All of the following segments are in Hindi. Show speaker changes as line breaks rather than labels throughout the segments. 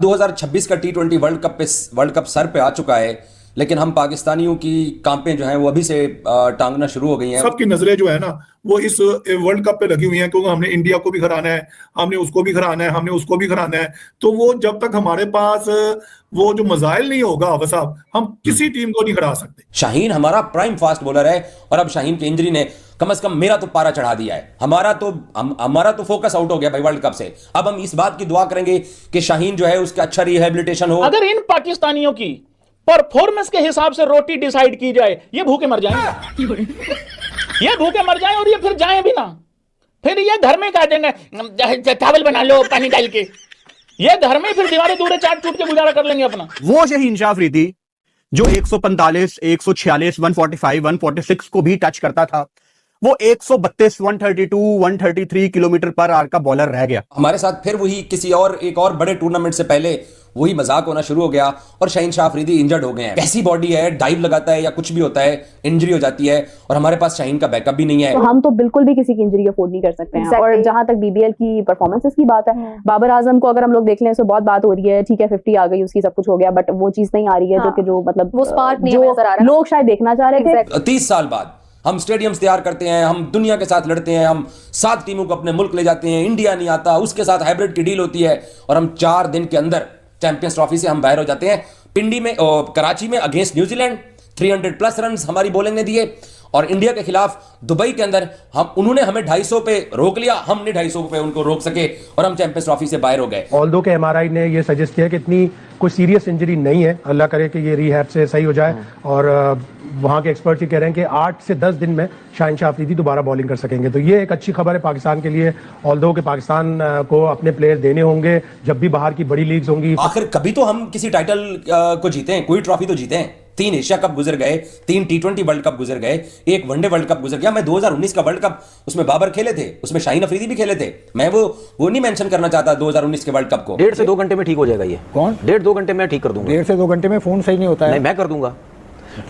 2026 का T20 वर्ल्ड कप सर पे आ चुका है, लेकिन हम पाकिस्तानियों की कांपें जो हैं वो अभी से टांगना शुरू हो गई हैं।
सबकी नजरें जो है ना वो इस वर्ल्ड कप पे लगी हुई हैं, क्योंकि हमने इंडिया को भी हराना है, हमने उसको भी हराना है, हमने उसको भी हराना है। तो वो जब तक हमारे पास वो जो मजाइल नहीं होगा हाफिज साहब, हम किसी टीम को नहीं हरा सकते।
शाहीन हमारा प्राइम फास्ट बॉलर है, और अब शाहीन की इंजरी ने कम से कम मेरा तो पारा चढ़ा दिया है। हमारा तो फोकस आउट हो गया भाई वर्ल्ड कप से। अब हम इस बात की दुआ करेंगे कि शाहीन जो है उसका अच्छा रिहेबिलिटेशन हो।
अगर इन पाकिस्तानियों की परफॉर्मेंस के हिसाब से रोटी डिसाइड की जाए, ये भूखे मर जाएंगे। ये भूखे मर जाएं, और ये फिर जाएं भी ना, फिर ये घर में कह देंगे चावल बना लो पानी डाल के। ये घर में फिर दीवारें दूरे चाट चूट के गुजारा कर लेंगे अपना।
वो शाहीन शाह अफरीदी जो 145, 146, 145, 146 को भी टच करता था, वो 132, 132, 133 किलोमीटर पर आवर का बॉलर रह गया।
हमारे साथ फिर वही एक और बड़े टूर्नामेंट से पहले वही मजाक होना शुरू हो गया, और शाहीन शाह अफरीदी इंजर्ड हो गए हैं। कैसी बॉडी है, डाइव लगाता है या कुछ भी होता है, इंजरी हो जाती है, और हमारे पास शाहीन का बैकअप भी नहीं है।
तो हम तो बिल्कुल भी किसी की इंजरी अफोर्ड नहीं कर सकते हैं। और जहां तक बीबीएल की परफॉर्मेंसेस की बात है, बाबर आजम को अगर हम लोग देख लें, तो बहुत बात हो रही है, ठीक है 50 आ गई उसकी, सब कुछ हो गया, बट वो चीज नहीं आ रही है जो मतलब
वो स्पार्क नहीं
जो
नजर आ रहा।
लोग शायद देखना चाह रहे थे।
30 साल बाद हम स्टेडियम्स तैयार करते हैं, हम दुनिया के साथ लड़ते हैं, हम 7 टीमों को अपने मुल्क ले जाते हैं, इंडिया नहीं आता, उसके साथ हाइब्रिड की डील होती है, और हम 4 दिन के अंदर चैंपियंस ट्रॉफी से हम बाहर हो जाते हैं। पिंडी में कराची में अगेंस्ट न्यूजीलैंड 300+ रन हमारी बॉलिंग ने दिए, और इंडिया के खिलाफ दुबई के अंदर उन्होंने हमें 250 पे रोक लिया, हमने 250 पे उनको रोक सके, और हम चैंपियंस ट्रॉफी से बाहर हो गए।
ऑल्दो के एमआरआई ने ये सजेस्ट किया कि इतनी कोई सीरियस इंजरी नहीं है, अल्लाह करे कि ये रिहैब से सही हो जाए। और वहाँ के एक्सपर्ट्स ये कह रहे हैं कि 8 से 10 दिन में शाहीन शाह अफरीदी दोबारा बॉलिंग कर सकेंगे। तो ये एक अच्छी खबर है पाकिस्तान के लिए। ऑल्दो के पाकिस्तान को अपने प्लेयर देने होंगे जब भी बाहर की बड़ी लीग्स होंगी।
आखिर कभी तो हम किसी टाइटल को जीते हैं, कोई ट्रॉफी तो जीते हैं। 3 एशिया कप गुजर गए, 3 T20 वर्ल्ड कप गुजर गए, 1 वनडे वर्ल्ड कप गुजर गया। मैं 2019 का वर्ल्ड कप, उसमें बाबर खेले थे, उसमें शाहीन अफरीदी भी खेले थे। मैं वो नहीं मेंशन करना चाहता 2019 के वर्ल्ड कप को।
1.5 से 2 घंटे में ठीक हो जाएगा ये।
कौन?
1.5-2 घंटे में ठीक कर दूंगा।
1.5 से 2 घंटे में फोन सही नहीं होता है।
नहीं, मैं कर दूंगा,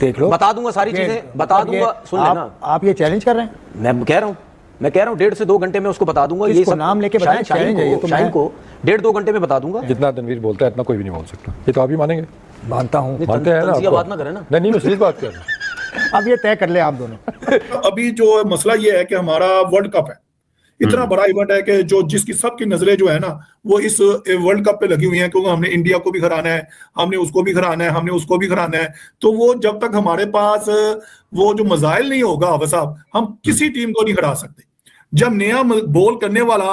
देख लो,
बता दूंगा सारी चीजें, बता दूंगा। सुन लेना,
आप ये चैलेंज कर रहे हैं।
मैं कह रहा हूँ 1.5 से 2 घंटे में उसको बता दूंगा। ये सब
नाम लेके बताएं, चैलेंज है ये। तो
शाहीन को 1.5-2 घंटे में बता दूंगा।
जितना तनवीर बोलता है इतना कोई भी नहीं बोल सकता। ये तो आप ही मानेंगे।
मानता हूँ,
मानते हैं ना,
बात ना करें ना।
नहीं, मैं सीधी बात कर रहा हूँ।
अब ये तय कर ले आप दोनों।
अभी जो मसला ये है कि हमारा वर्ल्ड कप है, इतना बड़ा इवेंट है कि जो जिसकी सबकी नजरें जो है ना वो इस वर्ल्ड कप पे लगी हुई हैं, क्योंकि हमने इंडिया को भी हराना है, हमने उसको भी हराना है, हमने उसको भी हराना है। तो वो जब तक हमारे पास वो जो मजाइल नहीं होगा हाफिज साहब, हम किसी टीम को नहीं हरा सकते। जब नया बॉल करने वाला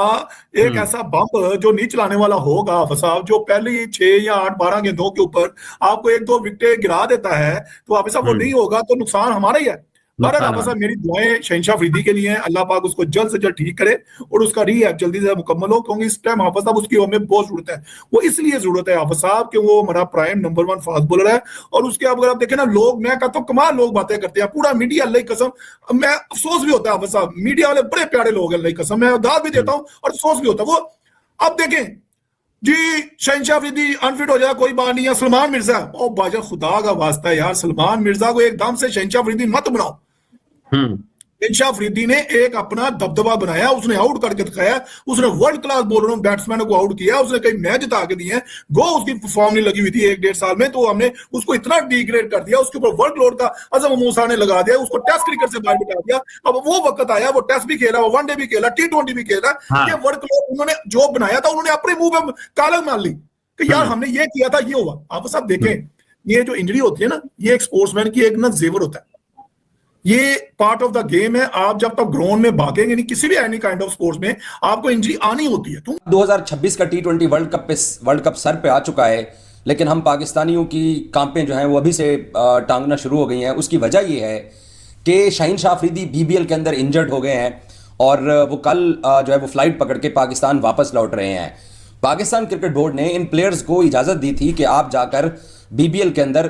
एक ऐसा बम जो नहीं चलाने वाला होगा हाफिज साहब, जो पहले 6 या 8, 12 गेंदों के ऊपर आपको 1-2 विकेट गिरा देता है, तो हाफिज साहब वो नहीं होगा तो नुकसान हमारा ही है। हाफिज साहब मेरी दुआएं शाहीन शाह अफरीदी के लिए हैं, अल्लाह पाक उसको जल्द से जल्द ठीक करे और उसका रिहैब जल्दी से मुकम्मल हो, क्योंकि इस टाइम हाफिज साहब उसकी हमें बहुत जरूरत है। वो इसलिए जरूरत है हाफिज साहब कि वो हमारा प्राइम नंबर 1 फास्ट बॉलर है। और उसके अगर आप देखें ना, लोग, मैं कहता हूँ कमाल लोग बातें करते हैं, पूरा मीडिया, अल्लाह की कसम, मैं अफसोस भी होता है हाफिज साहब, मीडिया वाले बड़े प्यारे लोग हैं, अल्लाह की कसम, मैं दाद भी देता हूँ और अफसोस भी होता है। वो अब देखें जी, शाहीन शाह अफरीदी अनफिट हो जाए कोई बात नहीं है, सलमान मिर्जा, ओ बाजा खुदा का वास्ता है यार, सलमान मिर्जा को एकदम से शाहीन शाह अफरीदी मत बनाओ। शाहीन शाह अफरीदी ने एक अपना दबदबा बनाया, उसने आउट करके दिखाया, उसने वर्ल्ड क्लास बॉलरों बैट्समैनों को आउट किया, उसने कई मैच जिता के दिए हैं। गो उसकी फॉर्म नहीं लगी हुई थी 1-1.5 साल में, तो हमने उसको इतना डिग्रेड कर दिया, उसके ऊपर वर्कलोड का अजम मूसा ने लगा दिया, उसको टेस्ट क्रिकेट से बाहर बिठा दिया। अब वो वक्त आया, वो टेस्ट भी खेला, वो वनडे भी खेला, T20 भी खेला। ये वर्कलोड उन्होंने जो बनाया था, उन्होंने अपने मुंह में कालक मान ली कि यार हमने ये किया था, ये हुआ। आप सब देखें, ये जो इंजरी होती है ना, ये एक स्पोर्ट्समैन की एक ना जेवर होता है, ये पार्ट ऑफ द गेम है। आप जब तक ग्राउंड में भागेंगे नहीं, किसी भी एनी काइंड ऑफ स्पोर्ट्स में आपको इंजरी आनी होती है।
2026 का T20 वर्ल्ड कप सर पे आ चुका है, लेकिन हम पाकिस्तानियों की कांपें जो हैं वो अभी से टांगना शुरू हो गई हैं। उसकी वजह ये है कि शाहीन शाह अफरीदी BBL के अंदर इंजर्ड हो गए हैं, और वो कल जो है वो फ्लाइट पकड़ के पाकिस्तान वापस लौट रहे हैं। पाकिस्तान क्रिकेट बोर्ड ने इन प्लेयर्स को इजाज़त दी थी कि आप जाकर BBL के अंदर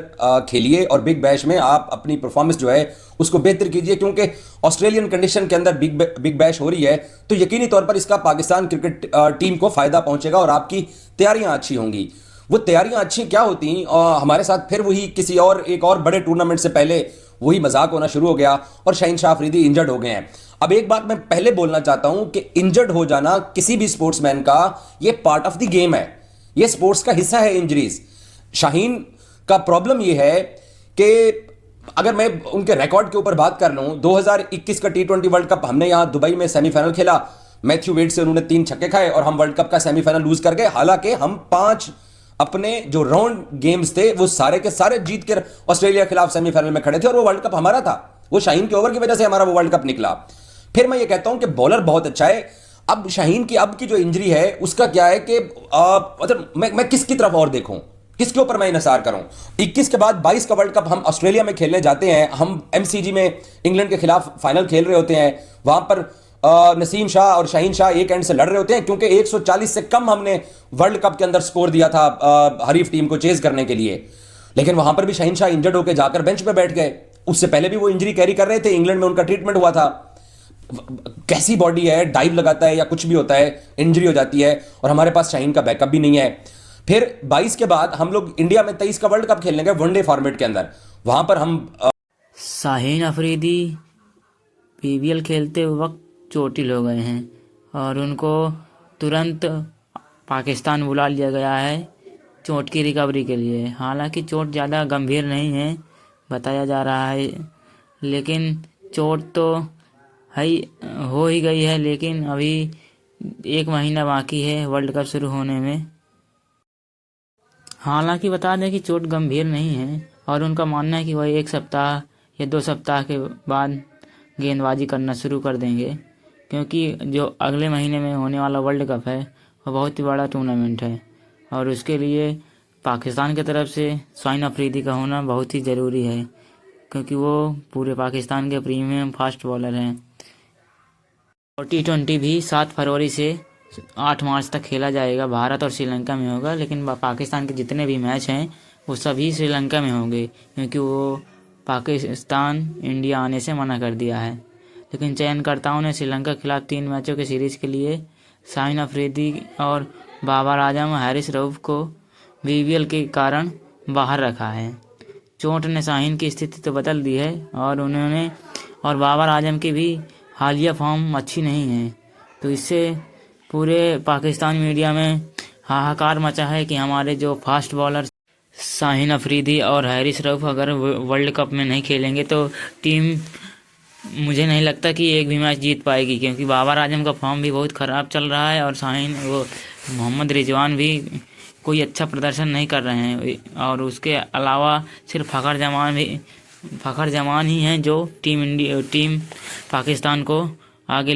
खेलिए और बिग बैश में आप अपनी परफॉर्मेंस जो है उसको बेहतर कीजिए, क्योंकि ऑस्ट्रेलियन कंडीशन के अंदर बिग बैश हो रही है, तो यकीनी तौर पर इसका पाकिस्तान क्रिकेट टीम को फायदा पहुंचेगा और आपकी तैयारियां अच्छी होंगी। वो तैयारियां अच्छी क्या होती, हमारे साथ फिर वही एक और बड़े टूर्नामेंट से पहले वही मजाक होना शुरू हो गया और शाहीन शाह अफरीदी इंजर्ड हो गए हैं। अब एक बात मैं पहले बोलना चाहता हूं कि इंजर्ड हो जाना किसी भी स्पोर्ट्समैन का ये पार्ट ऑफ द गेम है। ये स्पोर्ट्स का हिस्सा है इंजरीज। शाहीन का प्रॉब्लम ये है कि अगर मैं उनके रिकॉर्ड के ऊपर बात कर लूं, 2021 का T20 वर्ल्ड कप हमने यहां दुबई में सेमीफाइनल खेला, मैथ्यू वेड से उन्होंने 3 छक्के खाए और हम वर्ल्ड कप का सेमीफाइनल लूज कर गए। हालांकि हम 5 अपने जो राउंड गेम्स थे वो सारे के सारे जीत कर ऑस्ट्रेलिया के खिलाफ सेमीफाइनल में खड़े थे और वो वर्ल्ड कप हमारा था। वो शाहीन के ओवर की वजह से हमारा वो वर्ल्ड कप निकला। फिर मैं ये कहता हूं कि बॉलर बहुत अच्छा है। अब शाहीन की अब की जो इंजरी है उसका क्या है कि मतलब मैं किसकी तरफ और देखूं, किसके ऊपर मैं इन्हिसार करूं। 21 के बाद 22 का वर्ल्ड कप हम ऑस्ट्रेलिया में खेलने जाते हैं। हम एमसीजी में इंग्लैंड के खिलाफ फाइनल खेल रहे होते हैं। वहां पर नसीम शाह और शाहीन शाह एक एंड से लड़ रहे होते हैं क्योंकि 140 से कम हमने वर्ल्ड कप के अंदर स्कोर दिया था हरीफ टीम को चेज करने के लिए। लेकिन वहां पर भी शाहीन शाह इंजर्ड होकर जाकर बेंच पे बैठ गए। उससे पहले भी वो इंजरी कैरी कर रहे थे, इंग्लैंड में उनका ट्रीटमेंट हुआ था। कैसी बॉडी है, डाइव लगाता है या कुछ भी होता है, इंजरी हो जाती है और हमारे पास शाहीन का बैकअप भी नहीं है। फिर 22 के बाद हम लोग इंडिया में 23 का वर्ल्ड कप खेलने गए वनडे फॉर्मेट के अंदर। वहां पर हम
शाहीन अफरीदी पीवीएल खेलते वक्त चोटिल हो गए हैं और उनको तुरंत पाकिस्तान बुला लिया गया है चोट की रिकवरी के लिए। हालांकि चोट ज़्यादा गंभीर नहीं है बताया जा रहा है, लेकिन चोट तो हो ही गई है। लेकिन अभी 1 महीना बाकी है वर्ल्ड कप शुरू होने में। हालांकि बता दें कि चोट गंभीर नहीं है और उनका मानना है कि वह 1 सप्ताह या 2 सप्ताह के बाद गेंदबाजी करना शुरू कर देंगे, क्योंकि जो अगले महीने में होने वाला वर्ल्ड कप है वह बहुत ही बड़ा टूर्नामेंट है और उसके लिए पाकिस्तान की तरफ से शाहीन अफरीदी का होना बहुत ही ज़रूरी है, क्योंकि वो पूरे पाकिस्तान के प्रीमियम फास्ट बॉलर हैं। और T20 भी 7 फरवरी से 8 मार्च तक खेला जाएगा। भारत और श्रीलंका में होगा, लेकिन पाकिस्तान के जितने भी मैच हैं वो सभी श्रीलंका में होंगे, क्योंकि वो पाकिस्तान इंडिया आने से मना कर दिया है। लेकिन चयनकर्ताओं ने श्रीलंका के खिलाफ 3 मैचों के सीरीज़ के लिए शाहीन अफरीदी और बाबर आजम हैरिस रऊफ को BBL के कारण बाहर रखा है। चोट ने शाहीन की स्थिति तो बदल दी है और बाबर आजम की भी हालिया फॉर्म अच्छी नहीं है, तो इससे पूरे पाकिस्तान मीडिया में हाहाकार मचा है कि हमारे जो फास्ट बॉलर शाहीन अफरीदी और हैरिस रऊफ अगर वर्ल्ड कप में नहीं खेलेंगे तो टीम मुझे नहीं लगता कि एक भी मैच जीत पाएगी, क्योंकि बाबर आजम का फॉर्म भी बहुत ख़राब चल रहा है और मोहम्मद रिजवान भी कोई अच्छा प्रदर्शन नहीं कर रहे हैं। और उसके अलावा सिर्फ फ़खर जमान ही हैं जो टीम पाकिस्तान को आगे